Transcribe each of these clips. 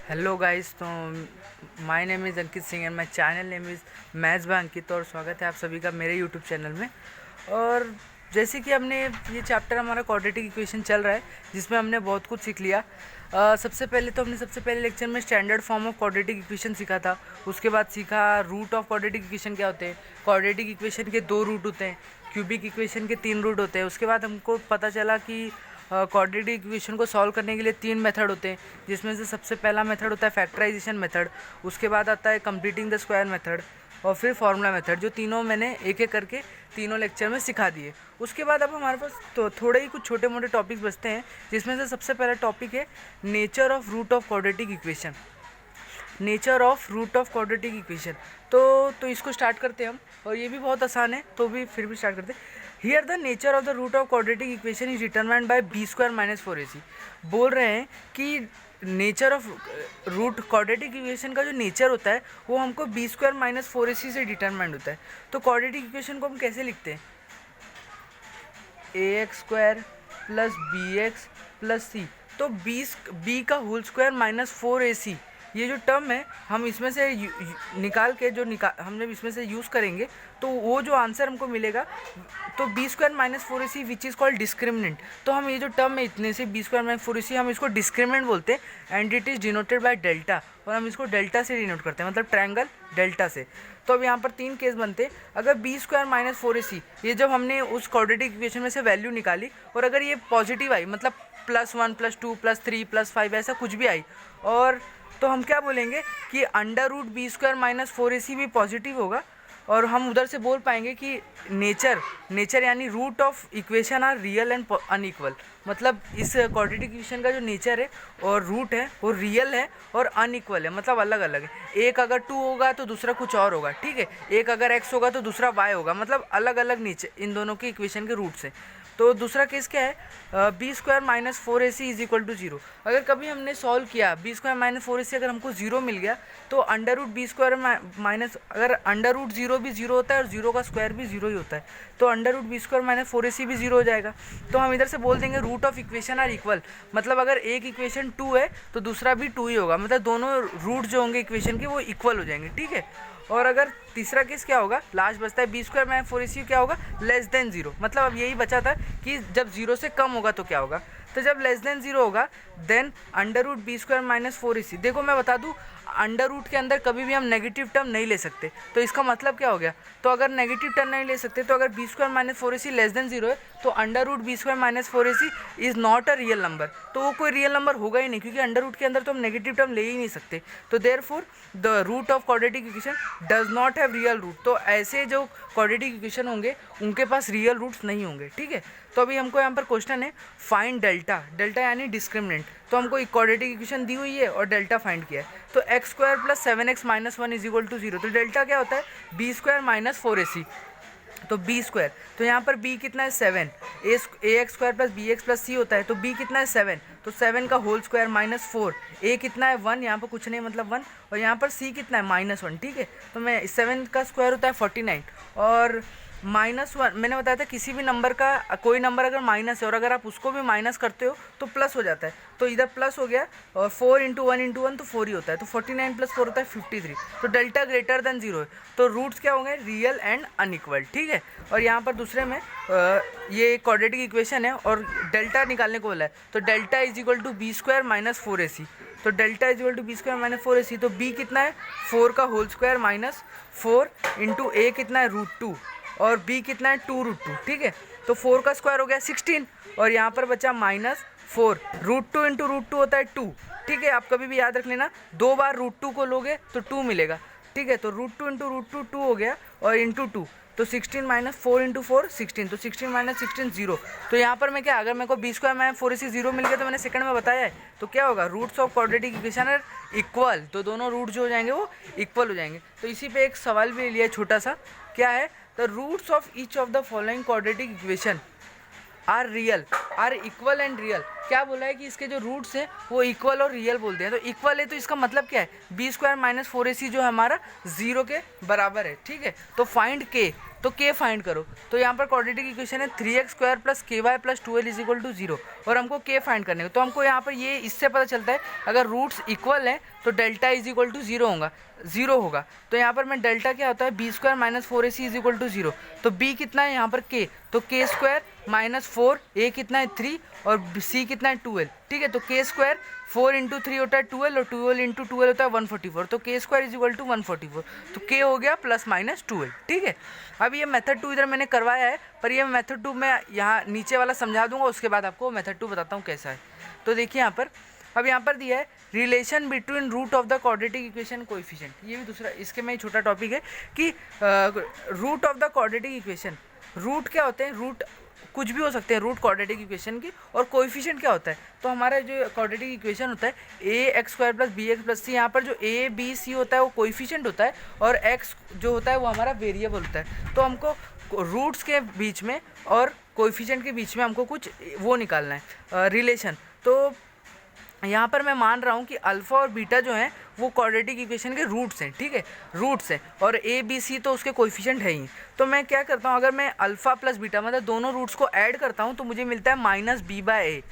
Hello guys. तो my name is Ankit Singh and my channel name is maths by Ankit. और स्वागत है आप सभी का मेरे यूट्यूब चैनल में। और जैसे कि हमने ये चैप्टर हमारा क्वाड्रेटिक इक्वेशन चल रहा है जिसमें हमने बहुत कुछ सीख लिया। सबसे पहले लेक्चर में standard form of quadratic equation सीखा था। उसके बाद सीखा रूट ऑफ क्वाड्रेटिक इक्वेशन क्या होते हैं। क्वाड्रेटिक इक्वेशन के 2 रूट होते हैं, क्यूबिक इक्वेशन के 3 रूट होते हैं। उसके बाद हमको पता चला कि क्वाड्रेटिक इक्वेशन को सॉल्व करने के लिए 3 मेथड होते हैं, जिसमें से सबसे पहला मेथड होता है फैक्टराइजेशन मेथड। उसके बाद आता है कंप्लीटिंग द स्क्वायर मेथड और फिर फार्मूला मेथड, जो तीनों मैंने एक एक करके तीनों लेक्चर में सिखा दिए। उसके बाद अब हमारे पास तो थोड़े ही कुछ छोटे मोटे टॉपिक्स बचते हैं, जिसमें से सबसे पहला टॉपिक है nature of root of quadratic equation. Nature of root of quadratic equation तो इसको स्टार्ट करते हैं हम। और ये भी बहुत आसान है तो भी फिर भी स्टार्ट करते हैं। Here the nature of the root of quadratic equation is determined by B square minus 4ac। बोल रहे हैं कि nature of root quadratic equation का जो नेचर होता है वो हमको बी स्क्वायर माइनस 4ac से डिटरमाइंड होता है। तो क्वाड्रेटिक इक्वेशन को हम कैसे लिखते हैं? ax square plus B X plus C. तो बी का होल स्क्वायर माइनस 4ac, ये जो टर्म है हम इसमें से निकाल के हम जब इसमें से यूज़ करेंगे तो वो जो आंसर हमको मिलेगा तो B square minus 4ac which is called discriminant. तो हम ये जो टर्म है इतने से बी स्क्वायर माइनस 4ac हम इसको डिस्क्रिमिनेंट बोलते हैं and it is denoted by delta. और हम इसको डेल्टा से डिनोट करते हैं, मतलब ट्रायंगल डेल्टा से। तो अब यहाँ पर 3 केस बनते हैं। अगर बी स्क्वायर माइनस 4ac ये जब हमने उस क्वाड्रेटिक इक्वेशन में से वैल्यू निकाली और अगर ये पॉजिटिव आई, मतलब +1 +2 +3 +5 ऐसा कुछ भी आई, और तो हम क्या बोलेंगे कि under root B square minus 4ac भी पॉजिटिव होगा। और हम उधर से बोल पाएंगे कि नेचर यानी root of equation are real and unequal. मतलब इस क्वाड्रेटिक इक्वेशन का जो नेचर है और रूट है वो रियल है और अनइक्वल है, मतलब अलग अलग है। एक अगर 2 होगा तो दूसरा कुछ और होगा, ठीक है। एक अगर x होगा तो दूसरा y होगा, मतलब अलग अलग नेचर इन दोनों के इक्वेशन के रूट्स हैं। तो दूसरा केस क्या है? B square minus 4ac is equal to 0। अगर कभी हमने सॉल्व किया बी स्क्वायर माइनस 4ac अगर हमको 0 मिल गया तो under root B square minus, अगर अंडर रूट 0 भी 0 होता है और 0 का स्क्वायर भी 0 ही होता है, तो under root B square minus 4ac भी 0 हो जाएगा। तो हम इधर से बोल देंगे root of equation are equal, मतलब अगर एक इक्वेशन 2 है तो दूसरा भी 2 ही होगा, मतलब दोनों रूट जो होंगे इक्वेशन के वो इक्वल हो जाएंगे, ठीक है। और अगर तीसरा केस क्या होगा, लास्ट बचता है बी स्क्वायर माइनस 4ac क्या होगा, लेस देन 0। मतलब अब यही बचा था कि जब 0 से कम होगा तो क्या होगा। तो जब लेस देन 0 होगा then under root B square minus 4ac। देखो मैं बता दूं, अंडर रूट के अंदर कभी भी हम नेगेटिव टर्म नहीं ले सकते। तो इसका मतलब क्या हो गया, तो अगर नेगेटिव टर्म नहीं ले सकते तो अगर B square minus 4ac less than 0 है तो under root B square minus 4ac is not a real number. तो वो कोई रियल नंबर होगा ही नहीं, क्योंकि अंडर रूट के अंदर तो हम नेगेटिव टर्म ले ही नहीं सकते। तो therefore the root of quadratic equation does not have real root. तो ऐसे जो क्वाड्रेटिक इक्वेशन होंगे उनके पास रियल रूट्स नहीं होंगे, ठीक है। तो अभी हमको यहाँ पर क्वेश्चन है फाइंड डेल्टा, डेल्टा यानी डिस्क्रिमिनेंट। तो हमको क्वाड्रेटिक इक्वेशन दी हुई है और डेल्टा फाइंड किया है। तो x square plus 7x minus 1 is equal to 0। तो डेल्टा क्या होता है, बी स्क्वायर माइनस 4ac। तो बी स्क्वायर, तो यहाँ पर बी कितना है 7, A X square plus B X plus C होता है, तो बी कितना है 7, तो 7 का होल स्क्वायर माइनस 4, ए कितना है 1, यहाँ पर कुछ नहीं मतलब 1, और यहाँ पर सी कितना है -1, ठीक है। तो मैं 7 का स्क्वायर होता है 49 और -1 मैंने बताया था किसी भी नंबर का कोई नंबर अगर माइनस है और अगर आप उसको भी माइनस करते हो तो प्लस हो जाता है। तो इधर प्लस हो गया और 4 × 1 × 1 तो 4 ही होता है, तो 49 + 4 होता है 53। तो डेल्टा ग्रेटर देन 0 है, तो रूट्स क्या होंगे, रियल एंड अनइक्वल, ठीक है। और यहाँ पर दूसरे में ये क्वाड्रेटिक इक्वेशन है और डेल्टा निकालने को बोला है। तो delta is equal to B square minus 4ac। तो delta is equal to B square minus 4ac। तो बी कितना है 4 का होल स्क्वायर माइनस 4 × a कितना है √2 और b कितना है 2√2, ठीक है। तो 4 का स्क्वायर हो गया 16 और यहाँ पर बचा -4, √2 × √2 होता है 2, ठीक है। आप कभी भी याद रख लेना, 2 बार √2 को लोगे तो 2 मिलेगा, ठीक है। तो √2 × √2 2 हो गया और इंटू 2, तो 16 - 4 × 4 16, तो 16 - 16 0। तो यहाँ पर मैं क्या, अगर मेरे को बी स्क्वायर माइनस 4ac 0 मिल गया तो मैंने सेकंड में बताया है, तो क्या होगा, roots of quadratic equation are equal. तो दोनों रूट जो हो जाएंगे वो इक्वल हो जाएंगे। तो इसी पे एक सवाल भी लिया है छोटा सा, क्या है, the roots of each of the following quadratic equation are real, are equal and real. क्या बोला है कि इसके जो रूट्स हैं वो इक्वल और रियल बोलते हैं। तो इक्वल है तो इसका मतलब क्या है, बी स्क्वायर माइनस 4ac जो है हमारा 0 के बराबर है, ठीक है। तो फाइंड के, तो के फाइंड करो। तो यहाँ पर क्वाड्रेटिक इक्वेशन है 3x square plus ky plus 2l is equal to 0 और हमको के फाइंड करने को। तो हमको यहाँ पर ये इससे पता चलता है अगर रूट्स इक्वल हैं तो डेल्टा इज इक्वल टू 0 होगा। तो यहाँ पर मैं डेल्टा क्या होता है, B square minus 4ac is equal to 0। तो बी कितना है यहाँ पर के, तो के स्क्वायर माइनस 4, ए कितना है 3 और सी कितना है 2l, ठीक है। तो के स्क्वायर 4 इंटू 3 होता है 12 और 12 इंटू 12 होता है 144। तो K square is equal to 144। तो के हो गया प्लस माइनस 12, ठीक है। अब ये मेथड 2 इधर मैंने करवाया है, पर ये मेथड 2 मैं यहाँ नीचे वाला समझा दूंगा, उसके बाद आपको मेथड 2 बताता हूँ कैसा है। तो देखिए यहाँ पर, अब यहाँ पर दिया है relation between root of the quadratic equation coefficient. ये भी दूसरा इसके में छोटा टॉपिक है कि root of the quadratic equation, root क्या होते हैं, रूट कुछ भी हो सकते हैं रूट क्वाड्रेटिक इक्वेशन की, और कोएफिशिएंट क्या होता है। तो हमारा जो क्वाड्रेटिक इक्वेशन होता है A X square plus B X plus C, यहाँ पर जो ए बी सी होता है वो कोएफिशिएंट होता है और एक्स जो होता है वो हमारा वेरिएबल होता है। तो हमको रूट्स के बीच में और कोएफिशिएंट के बीच में हमको कुछ वो निकालना है रिलेशन। तो यहाँ पर मैं मान रहा हूँ कि अल्फ़ा और बीटा जो हैं वो क्वाड्रेटिक इक्वेशन के रूट्स हैं, ठीक है, रूट्स हैं, और ए बी सी तो उसके कोएफिशिएंट है ही। तो मैं क्या करता हूँ, अगर मैं अल्फ़ा प्लस बीटा मतलब दोनों रूट्स को ऐड करता हूँ तो मुझे मिलता है माइनस बी बाय ए,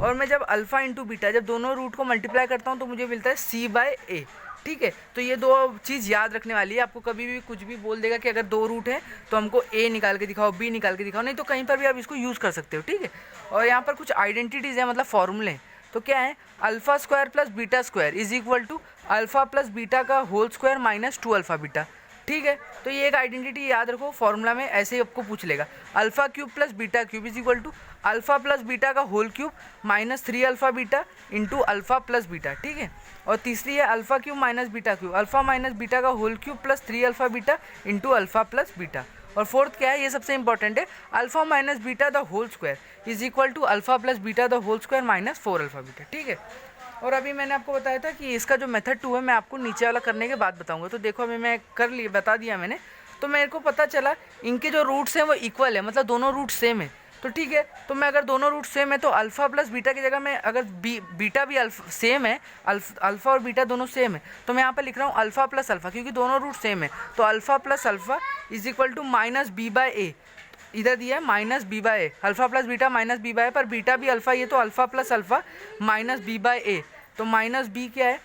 और मैं जब अल्फ़ा इंटू बीटा जब दोनों रूट को मल्टीप्लाई करता हूँ तो मुझे मिलता है सी बाय ए, ठीक है। तो ये दो चीज़ याद रखने वाली है। आपको कभी भी कुछ भी बोल देगा कि अगर दो रूट है तो हमको ए निकाल के दिखाओ, बी निकाल के दिखाओ, नहीं तो कहीं पर भी आप इसको यूज़ कर सकते हो, ठीक है। और यहाँ पर कुछ आइडेंटिटीज़ हैं, मतलब फॉर्मूले हैं। तो क्या है, alpha square plus beta square is equal to alpha plus beta का whole square minus 2 alpha beta, ठीक है। तो ये एक आइडेंटिटी याद रखो, फॉर्मूला में ऐसे ही आपको पूछ लेगा। Alpha cube plus beta cube is equal to alpha plus beta का whole cube minus 3 alpha beta into alpha plus beta, ठीक है। और तीसरी है alpha cube minus beta cube, alpha minus beta का whole cube plus 3 alpha beta into alpha plus beta. और fourth क्या है, ये सबसे इंपॉर्टेंट है, alpha minus beta the whole square is equal to alpha plus beta the whole square minus 4 alpha beta, ठीक है। और अभी मैंने आपको बताया था कि इसका जो मेथड 2 है मैं आपको नीचे वाला करने के बाद बताऊंगा। तो देखो अभी मैं कर लिया, बता दिया मैंने। तो मेरे को पता चला इनके जो रूट्स हैं वो इक्वल है, मतलब दोनों रूट सेम है। तो ठीक है, तो मैं अगर दोनों रूट सेम है तो अल्फ़ा प्लस बीटा की जगह मैं अगर बीटा भी सेम है, अल्फ़ा और बीटा दोनों सेम है, तो मैं यहाँ पर लिख रहा हूँ अल्फ़ा प्लस अल्फ़ा, क्योंकि दोनों रूट सेम है। तो alpha plus alpha is equal to minus b by a, इधर दिया है minus b by a, alpha plus beta minus b by, पर बीटा भी अल्फ़ा, ये तो alpha plus alpha minus b by a. तो माइनस बी क्या है,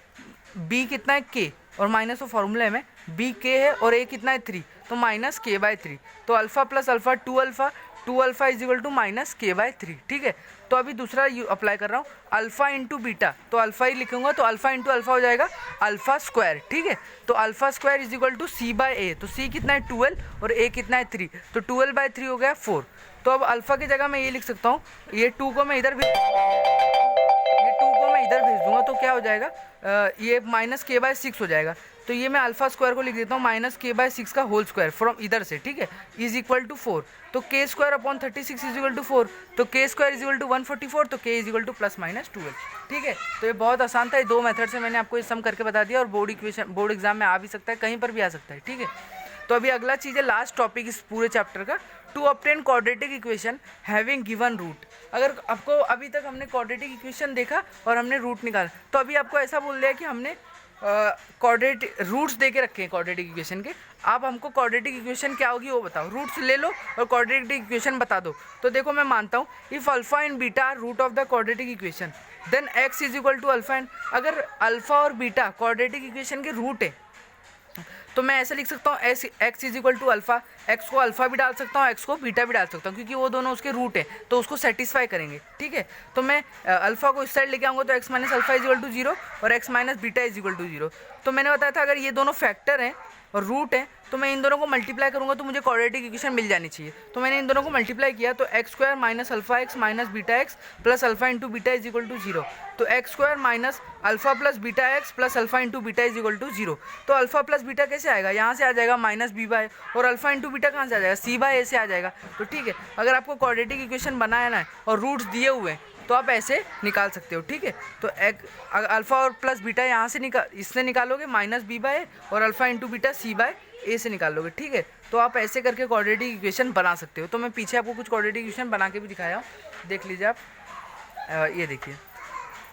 बी कितना है के, और माइनस तो फॉर्मूले में बी के है और ए कितना है 3, तो माइनस के बाय 3। तो alpha plus alpha 2 alpha is equal to minus K by 3, ठीक है। तो अभी दूसरा अप्लाई कर रहा हूँ, अल्फ़ा इंटू बीटा, तो अल्फ़ा ही लिखूंगा, तो अल्फ़ा इंटू अल्फ़ा हो जाएगा अल्फ़ा स्क्वायर, ठीक है। तो alpha square is equal to c by a, तो सी कितना है 12 और ए कितना है 3, तो 12 बाय 3 हो गया 4। तो अब अल्फ़ा की जगह मैं ये लिख सकता हूँ, ये 2 को मैं इधर भेज दूंगा, तो क्या हो जाएगा, ये माइनस के बाय 6 हो जाएगा। तो ये मैं अल्फ़ा स्क्वायर को लिख देता हूँ माइनस के बाय 6 का होल स्क्वायर फ्रॉम इधर से, ठीक है, इज इक्वल टू 4। तो K square upon 36 is equal to 4, तो K square is equal to 144, तो के is equal two plus minus 12, ठीक है। तो ये बहुत आसान था, ये दो मेथड से मैंने आपको ये सम करके बता दिया, और बोर्ड एग्जाम में आ भी सकता है, कहीं पर भी आ सकता है, ठीक है। तो अभी अगला चीज़ है लास्ट टॉपिक इस पूरे चैप्टर का, to obtain quadratic equation having given root. अगर आपको अभी तक हमने क्वाड्रेटिक इक्वेशन देखा और हमने रूट निकाला, तो अभी आपको ऐसा बोल दिया कि हमने क्वाड्रेटिक रूट्स दे के रखे हैं क्वाड्रेटिक इक्वेशन के, आप हमको क्वाड्रेटिक इक्वेशन क्या होगी वो बताओ, रूट्स ले लो और क्वाड्रेटिक इक्वेशन बता दो। तो देखो मैं मानता हूँ if alpha and beta are root of the quadratic equation then x is equal to alpha and, अगर अल्फ़ा और बीटा क्वाड्रेटिक इक्वेशन के रूट है तो मैं ऐसे लिख सकता हूँ x is equal to alpha, x को अल्फ़ा भी डाल सकता हूँ, एक्स को बीटा भी डाल सकता हूँ, क्योंकि वो दोनों उसके रूट है तो उसको सेटिस्फाई करेंगे, ठीक है। तो मैं अल्फ़ा को इस साइड लेके आऊँगा तो x minus alpha is equal to 0 और x minus beta is equal to 0। तो मैंने बताया था अगर ये दोनों फैक्टर हैं और रूट है तो मैं इन दोनों को मल्टीप्लाई करूँगा तो मुझे क्वाड्रेटिक इक्वेशन मिल जानी चाहिए। तो मैंने इन दोनों को मल्टीप्लाई किया, तो x square minus alpha x minus beta x plus alpha into beta is equal to 0, तो x square minus alpha plus beta x plus alpha into beta is equal to 0। तो अल्फ़ा प्लस बीटा कैसे आएगा, यहाँ से आ जाएगा minus b bye, और alpha into beta कहाँ से आ जाएगा, सी बाय ए से आ जाएगा। तो ठीक है, अगर आपको क्वाड्रेटिक इक्वेशन बनाना है और रूट्स दिए हुए हैं तो आप ऐसे निकाल सकते हो, ठीक है। तो अल्फ़ा और प्लस बीटा यहाँ से इससे निकालोगे माइनस बी बाय और alpha into beta C by ए से निकाल लोगे, ठीक है। तो आप ऐसे करके क्वाड्रेटिक इक्वेशन बना सकते हो। तो मैं पीछे आपको कुछ क्वाड्रेटिक इक्वेशन बना के भी दिखाया हूँ, देख लीजिए आप। ये देखिए,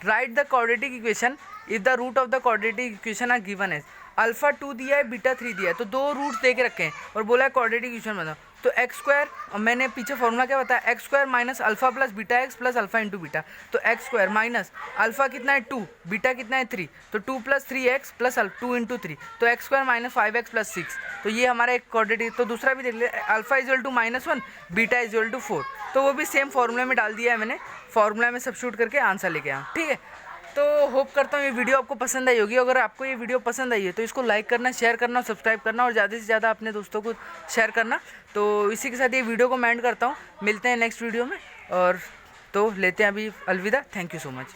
write the quadratic equation if the root of the quadratic equation are given as alpha 2 दिया है, बीटा 3 दिया है, तो दो रूट्स दे के रखे हैं और बोला है क्वाड्रेटिक इक्वेशन बनाओ। तो एक्स स्क्वायर, मैंने पीछे फॉर्मूला क्या बताया, x square minus alpha plus beta x plus alpha into beta. तो एक्स स्क्वायर माइनस अल्फा कितना है 2, बीटा कितना है 3, तो 2 प्लस 3x प्लस 2 इंटू 3, तो x square minus 5x plus 6। तो ये हमारा एक क्वाड्रेटिक। तो दूसरा भी देख ले, alpha equal to -1, beta equal to 4, तो वो भी सेम फॉर्मूला में डाल दिया है मैंने, फॉर्मूला में सब्स्टिट्यूट करके आंसर लेके आया, ठीक है। तो होप करता हूँ ये वीडियो आपको पसंद आई होगी। अगर आपको ये वीडियो पसंद आई है तो इसको लाइक करना, शेयर करना और सब्सक्राइब करना और ज़्यादा से ज़्यादा अपने दोस्तों को शेयर करना। तो इसी के साथ ये वीडियो को मैं एंड करता हूँ, मिलते हैं नेक्स्ट वीडियो में। और तो लेते हैं अभी अलविदा, थैंक यू सो मच।